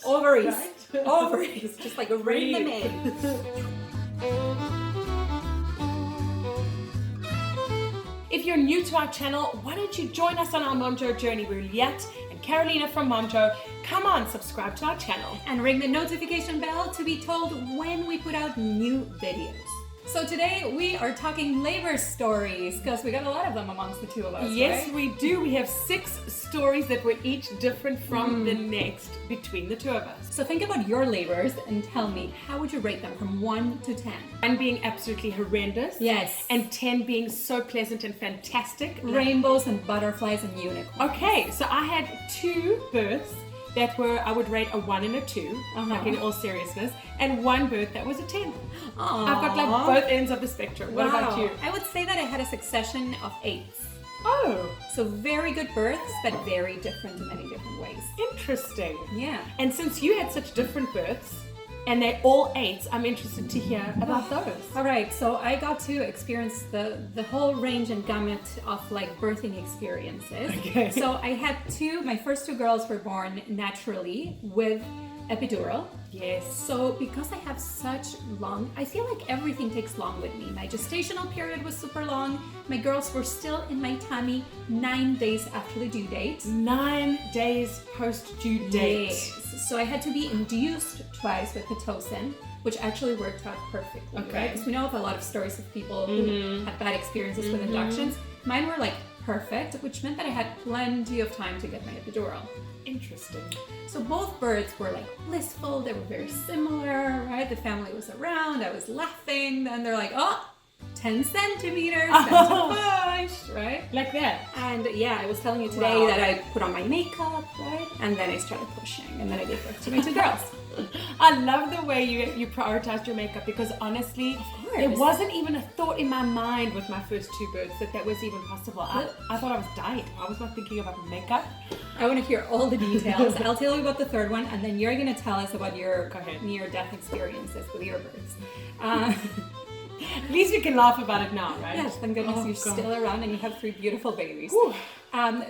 Ovaries. Right? Ovaries. Just like a ring them in. If you're new to our channel, why don't you join us on our Momjo journey? We're Liat and Carolina from Momjo. Come on, subscribe to our channel. And ring the notification bell to be told when we put out new videos. So today we are talking labor stories because we got a lot of them amongst the two of us. Yes, right? we do. We have 6 stories that were each different from the next between the two of us. So think about your labors and tell me, how would you rate them from 1 to 10? 1 being absolutely horrendous. Yes. And 10 being so pleasant and fantastic. Rainbows and butterflies and unicorns. Okay, so I had 2 births that were, I would rate a 1 and a 2, like in all seriousness, and 1 birth that was a 10. Aww. I've got like both ends of the spectrum. What about you? I would say that I had a succession of 8s. Oh, So very good births, but very different in many different ways. interesting. Yeah. And since you had such different births, and they're all 8s, I'm interested to hear about those. All right, so I got to experience the whole range and gamut of like birthing experiences. Okay. So I had my first 2 girls were born naturally with epidural. Yes. So because I have such long, I feel like everything takes long with me. My gestational period was super long. My girls were still in my tummy 9 days after the due date. 9 days post due date. Yes. So I had to be induced twice with Pitocin, which actually worked out perfectly, Okay. right? Because we know of a lot of stories of people who had bad experiences with inductions. Mine were like perfect, which meant that I had plenty of time to get my epidural. Interesting. So both births were like blissful, they were very similar, right? The family was around, I was laughing, then they're like, oh, 10 centimeters, time to push, right? Like that. And yeah, I was telling you today Wow. that I put on my makeup, right? And then I started pushing, and then I gave birth to my 2 girls. I love the way you prioritized your makeup because honestly, there wasn't even a thought in my mind with my first 2 births that was even possible. I thought I was dying. I was not thinking about makeup. I want to hear all the details. I'll tell you about the 3rd one, and then you're going to tell us about your Go ahead. near-death experiences with your births. At least we can laugh about it now, right? Yes, thank goodness Oh, you're God. still around and you have 3 beautiful babies. Whew.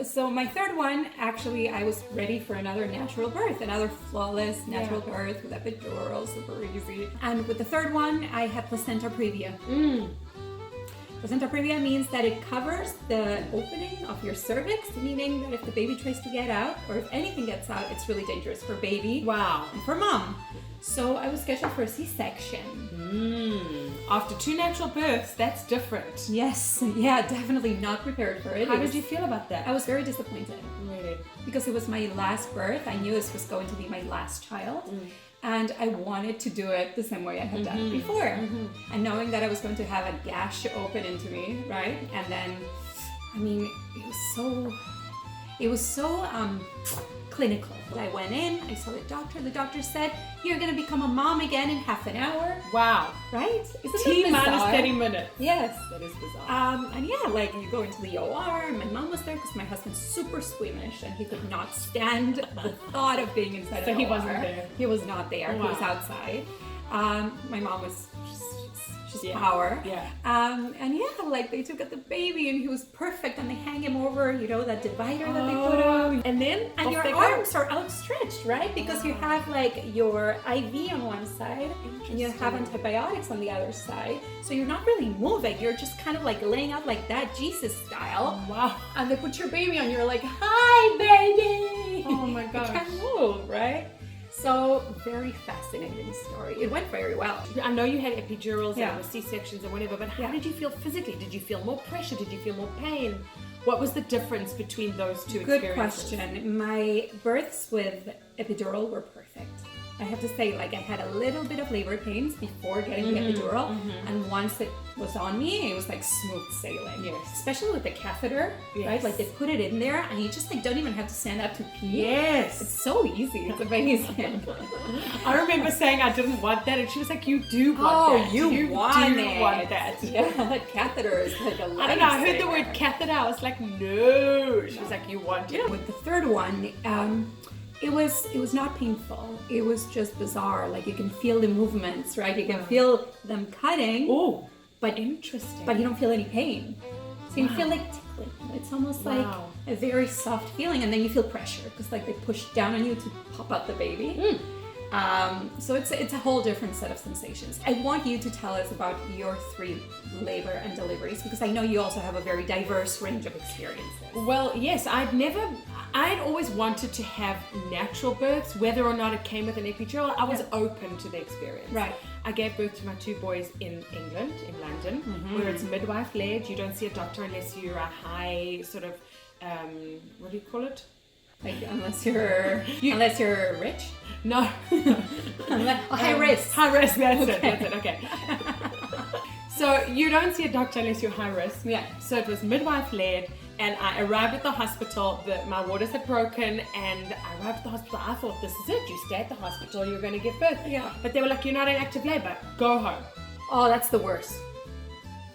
So my 3rd one, actually, I was ready for another natural birth, another flawless natural birth with epidural, super easy. And with the 3rd one, I had placenta previa. Placenta previa means that it covers the opening of your cervix, meaning that if the baby tries to get out, or if anything gets out, it's really dangerous for baby Wow. and for mom. So I was scheduled for a C-section. After 2 natural births, that's different. Yes, yeah, definitely not prepared for it. How did you feel about that? I was very disappointed Really? because it was my last birth. I knew this was going to be my last child. And I wanted to do it the same way I had done it before. And knowing that I was going to have a gash open into me, right? And then, I mean, it was so clinical. I went in, I saw the doctor. The doctor said, you're going to become a mom again in half an hour, Wow. right? Isn't T that minus bizarre? 30 minutes. Yes. That is bizarre. And yeah, like you go into the OR, my mom was there because my husband's super squeamish and he could not stand the thought of being inside So an he OR. wasn't there. He was not there. He was Wow. outside. My mom was she's Yeah. power. Yeah. And yeah, like they took out the baby and he was perfect and they hang him over, you know, that divider that they put on. And then And off your they go. arms are outstretched, right? Because you have like your IV on one side and you have antibiotics on the other side. So you're not really moving. You're just kind of like laying out like that, Jesus style. Wow. And they put your baby on. You're like, hi, baby. Oh my You gosh. can't move, right? So very fascinating story. It went very well. I know you had epidurals Yeah. and C-sections and whatever, but how Yeah. did you feel physically? Did you feel more pressure? Did you feel more pain? What was the difference between those 2 Good experiences? question. My births with epidural were perfect. I have to say, like, I had a little bit of labor pains before getting the epidural, and once it was on me, it was like smooth sailing. Yes. Especially with the catheter, right? Yes. Like they put it in there, and you just like don't even have to stand up to pee. Yes. It's so easy. It's amazing. I remember saying I didn't want that, and she was like, "You do want Oh, that. you want do it. want that." Yeah, that catheter is like a I don't know. I heard the lifesaver. word catheter. I was like, "No." She was like, "You want it." With the 3rd one, it was not painful. It was just bizarre. Like you can feel the movements, right? You can feel them cutting, Oh, but interesting. but you don't feel any pain. So you feel like tickling. It's almost like Wow. a very soft feeling, and then you feel pressure because like they push down on you to pop out the baby. So it's a whole different set of sensations. I want you to tell us about your 3 labor and deliveries, because I know you also have a very diverse range of experiences. Well, yes, I'd always wanted to have natural births, whether or not it came with an epidural. I was open to the experience. Right. I gave birth to my 2 boys in England, in London, where it's midwife-led. You don't see a doctor unless you're a high sort of, what do you call it? Like unless you're rich? No. High risk. High risk, that's it, okay. So you don't see a doctor unless you're high risk. Yeah. So it was midwife-led, and I arrived at the hospital, my waters had broken, and I arrived at the hospital. I thought, this is it, you stay at the hospital, you're going to give birth. Yeah. But they were like, you're not in active labor, go home. Oh, that's the worst.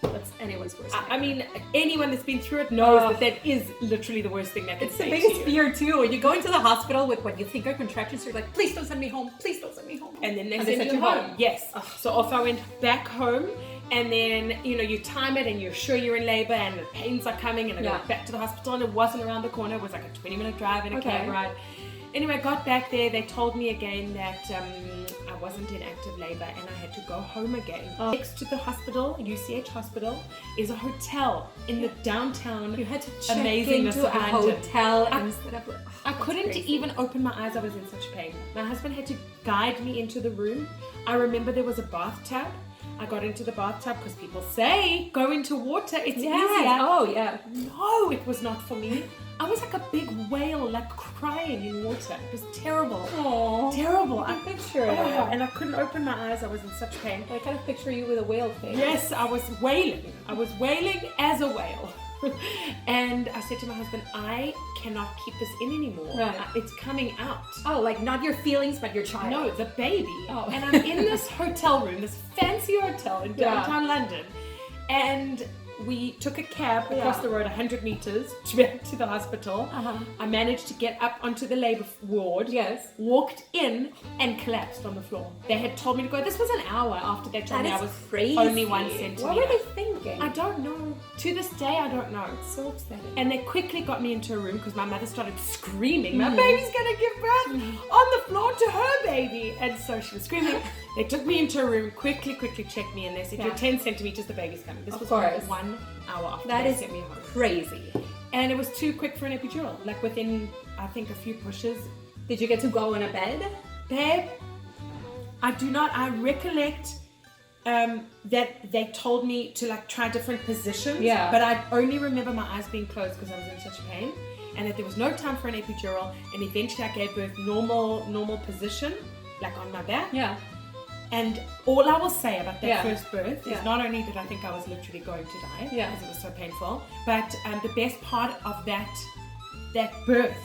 That's anyone's worst. I mean, anyone that's been through it knows that is literally the worst thing that can It's the say biggest to you. fear too. When you go into the hospital with what you think are contractions, you're like, please don't send me home. Please don't send me home. And then they send you home. Yes. So off I went back home, and then, you time it and you're sure you're in labor and the pains are coming, and I go back to the hospital, and it wasn't around the corner. It was like a 20-minute drive and a cab ride. Anyway, I got back there. They told me again that I wasn't in active labor and I had to go home again. Next to the hospital, UCH hospital, is a hotel in the downtown. You had to check amazingness into of a London. hotel instead of... I couldn't even open my eyes. I was in such pain. My husband had to guide me into the room. I remember there was a bathtub. I got into the bathtub because people say go into water, it's easier. Oh, yeah. No, it was not for me. I was like a big whale, like crying in water. It was terrible. Oh, terrible. I can picture it. And I couldn't open my eyes. I was in such pain. I kind of picture you with a whale face. Yes, I was wailing. I was wailing as a whale. And I said to my husband, I cannot keep this in anymore. Right. It's coming out. Oh, like not your feelings, but your child. No, the baby. Oh. And I'm in this hotel room, this fancy hotel in downtown London. And we took a cab across the road 100 meters back to the hospital. I managed to get up onto the labor ward. Yes. Walked in and collapsed on the floor. They had told me to go. This was an hour after they told me I was crazy. only 1 centimeter. What were they thinking? I don't know. To this day, I don't know. It's so upsetting. And they quickly got me into a room because my mother started screaming, my baby's gonna give birth on the floor to her baby. And so she was screaming. They took me into a room, quickly checked me, and they said, you're 10 centimeters, the baby's coming. This was 1 hour after they sent me home. Crazy. And it was too quick for an epidural. Like within, I think, a few pushes. Did you get to go in a bed? Babe, I recollect that they told me to like try different positions. Yeah. But I only remember my eyes being closed because I was in such pain. And that there was no time for an epidural. And eventually I gave birth normal position, like on my back. Yeah. And all I will say about that first birth is not only did I think I was literally going to die because it was so painful, but the best part of that birth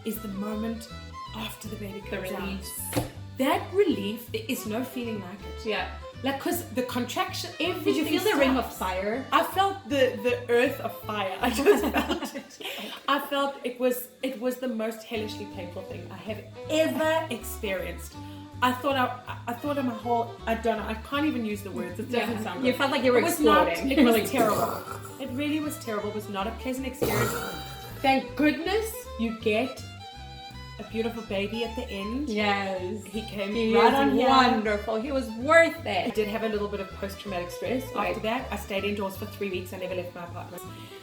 is the moment after the baby comes out. That relief, there is no feeling like it. Yeah. Like, because the contraction, everything. Did you feel the ring of fire? I felt the earth of fire. I just felt it. I felt it was the most hellishly painful thing I have ever experienced. I thought of my whole, I don't know, I can't even use the words. It doesn't sound good. You felt like you were exploding. It was terrible. It really was terrible. It was not a pleasant experience. Thank goodness you get a beautiful baby at the end. Yes. He came He right was on here. wonderful. He was worth it. I did have a little bit of post-traumatic stress after that. I stayed indoors for 3 weeks. I never left my apartment.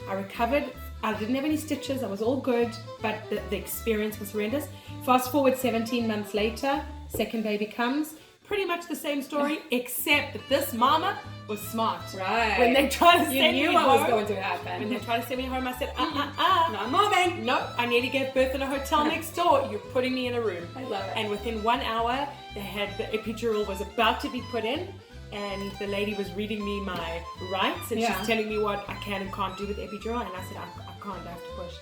I recovered. I didn't have any stitches. I was all good, but the experience was horrendous. Fast forward 17 months later, second baby comes. Pretty much the same story, except that this mama was smart. Right. When they tried to send me home. You knew what was going to happen. When they tried to send me home, I said, Not moving. No, I nearly gave birth in a hotel next door. You're putting me in a room. I love it. And within 1 hour, the epidural was about to be put in, and the lady was reading me my rights, and she's telling me what I can and can't do with epidural, and I said, I can't, I have to push.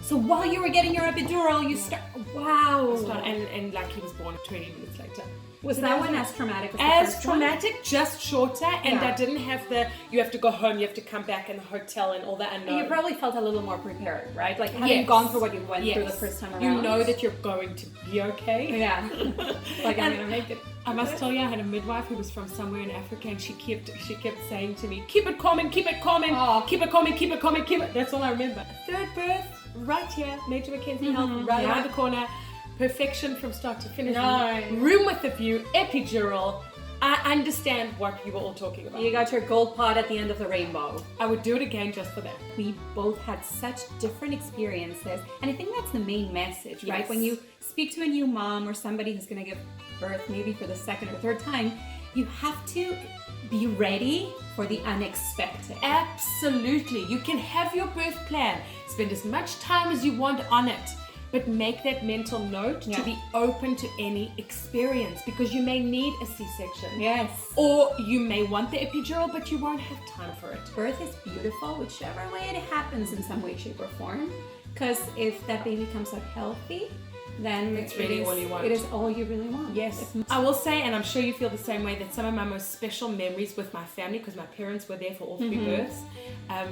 So while you were getting your epidural, you start. Wow. And like he was born 20 minutes later. Was that one as traumatic as the As first traumatic, one? just shorter, and I didn't have you have to go home, you have to come back in the hotel and all that. And you probably felt a little more prepared, right? Like having gone through what you went through the first time around. You know that you're going to be okay. Yeah. Like I'm gonna make it. I must tell you, I had a midwife who was from somewhere in Africa, and she kept saying to me, keep it coming, keep it coming, keep it coming, keep it coming, keep it. That's all I remember. Third birth, right here, Major Mackenzie Health, right around the corner. Perfection from start to finish. Nice. Room with a view, epidural. I understand what you were all talking about. You got your gold pod at the end of the rainbow. I would do it again just for that. We both had such different experiences, and I think that's the main message, right? Yes. When you speak to a new mom or somebody who's going to give birth maybe for the second or third time, you have to be ready for the unexpected. Absolutely. You can have your birth plan. Spend as much time as you want on it. But make that mental note to be open to any experience, because you may need a C-section. Yes. Or you may want the epidural, but you won't have time for it. Birth is beautiful, whichever way it happens in some way, shape, or form. Because if that baby comes out healthy, then it's really all you want. It is all you really want. Yes. I will say, and I'm sure you feel the same way, that some of my most special memories with my family, because my parents were there for all three births,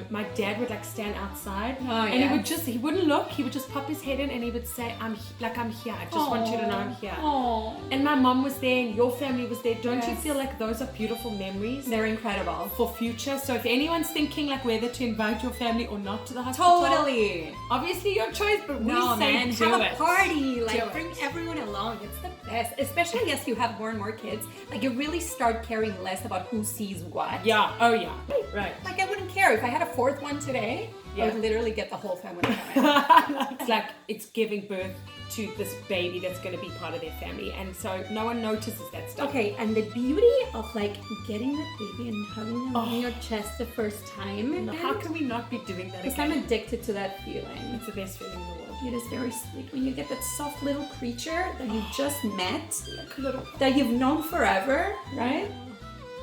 my dad would like stand outside and he wouldn't look, he would just pop his head in and he would say, I'm here, I just want you to know I'm here. Aww. And my mom was there and your family was there. Don't you Yes. feel like those are beautiful memories? They're incredible. For future. So if anyone's thinking like whether to invite your family or not to the hospital, Totally. Obviously your choice, but we No, say man, do have it. a party. Like, Do it. bring everyone along. It's the best. Especially as you have more and more kids. Like, you really start caring less about who sees what. Yeah. Oh yeah. Right. Like, I wouldn't care. If I had a fourth one today, I would literally get the whole family coming. It's like it's giving birth to this baby that's going to be part of their family, and so no one notices that stuff. Okay, and the beauty of like getting that baby and hugging them on your chest the first time. How can we not be doing that Because again? I'm addicted to that feeling. It's the best feeling in the world. It is very sweet when you get that soft little creature that you just met, Like a little that you've known forever, right?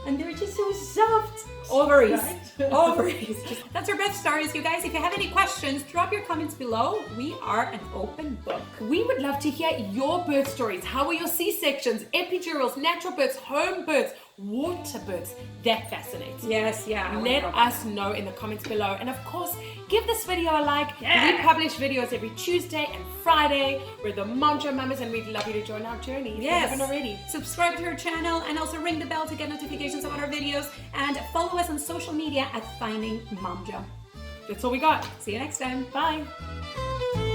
And they're just so soft. Ovaries. Right? Ovaries. That's our birth stories, you guys. If you have any questions, drop your comments below. We are an open book. We would love to hear your birth stories. How were your C-sections, epidurals, natural births, home births, water births? That fascinates me. Yes, yeah. Let us know in the comments below. And of course, give this video a like. We publish videos every Tuesday and Friday. We're the Momjo Mamas, and we'd love you to join our journey if you haven't already. Subscribe to our channel and also ring the bell to get notifications about our videos. And follow us on social media at Finding Momjo. That's all we got. See you next time. Bye.